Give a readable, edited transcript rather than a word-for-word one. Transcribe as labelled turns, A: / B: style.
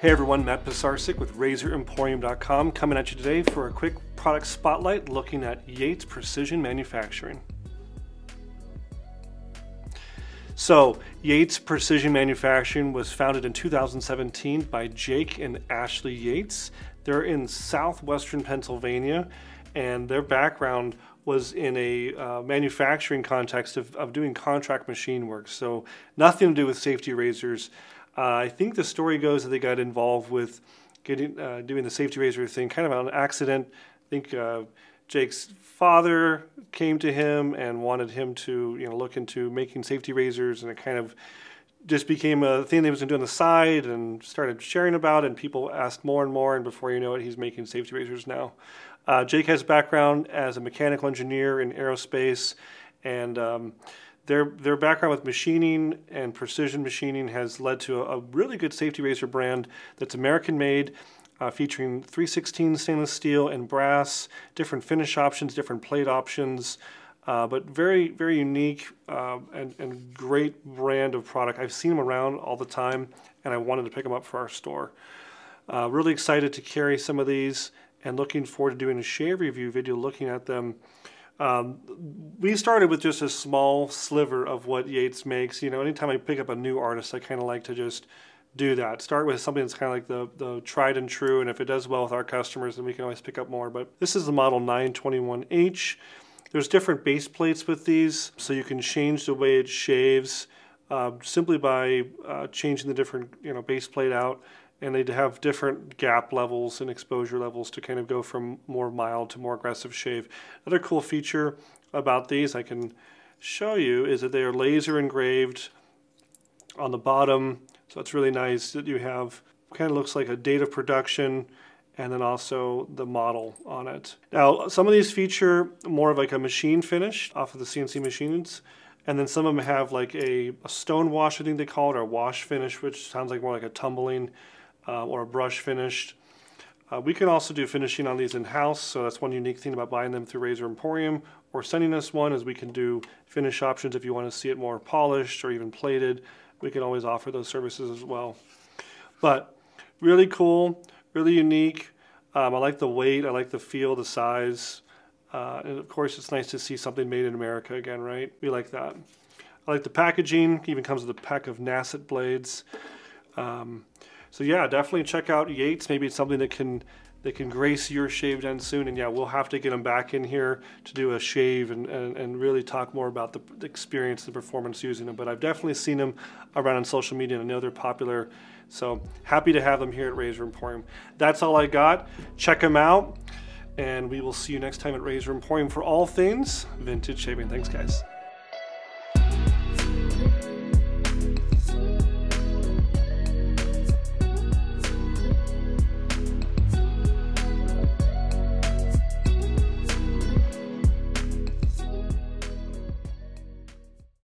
A: Hey everyone, Matt Pisarcik with RazorEmporium.com coming at you today for a quick product spotlight looking at Yates Precision Manufacturing. So, Yates Precision Manufacturing was founded in 2017 by Jake and Ashley Yates. They're in southwestern Pennsylvania, and their background was in a manufacturing context of doing contract machine work. So, nothing to do with safety razors. I think the story goes that they got involved with doing the safety razor thing kind of on an accident. I think Jake's father came to him and wanted him to look into making safety razors, and it kind of just became a thing that he was going to do on the side and started sharing about it, and people asked more and more, and before you know it, he's making safety razors now. Jake has background as a mechanical engineer in aerospace, and their background with machining and precision machining has led to a really good safety razor brand that's American made, featuring 316 stainless steel and brass, different finish options, different plate options, but very, very unique and great brand of product. I've seen them around all the time, and I wanted to pick them up for our store. Really excited to carry some of these and looking forward to doing a shave review video looking at them. We started with just a small sliver of what Yates makes. Anytime I pick up a new artist, I kind of like to just do that. Start with something that's kind of like the tried and true, and if it does well with our customers, then we can always pick up more. But this is the model 921H. There's different base plates with these, so you can change the way it shaves simply by changing the different base plate out. And they have different gap levels and exposure levels to kind of go from more mild to more aggressive shave. Another cool feature about these I can show you is that they are laser engraved on the bottom. So it's really nice that you have, kind of looks like a date of production and then also the model on it. Now, some of these feature more of like a machine finish off of the CNC machines. And then some of them have like a stone wash, I think they call it, or a wash finish, which sounds like more like a tumbling or a brush finished. We can also do finishing on these in-house, so that's one unique thing about buying them through Razor Emporium or sending us one, is we can do finish options if you want to see it more polished or even plated. We can always offer those services as well. But really cool, really unique. I like the weight, I like the feel, the size, and of course it's nice to see something made in America again, right? We like that. I like the packaging, even comes with a pack of Nasset blades. So yeah, definitely check out Yates. Maybe it's something that can grace your shaved end soon. And yeah, we'll have to get them back in here to do a shave and really talk more about the experience and performance using them. But I've definitely seen them around on social media, and I know they're popular. So happy to have them here at Razor Emporium. That's all I got. Check them out, and we will see you next time at Razor Emporium for all things vintage shaving. Thanks, guys.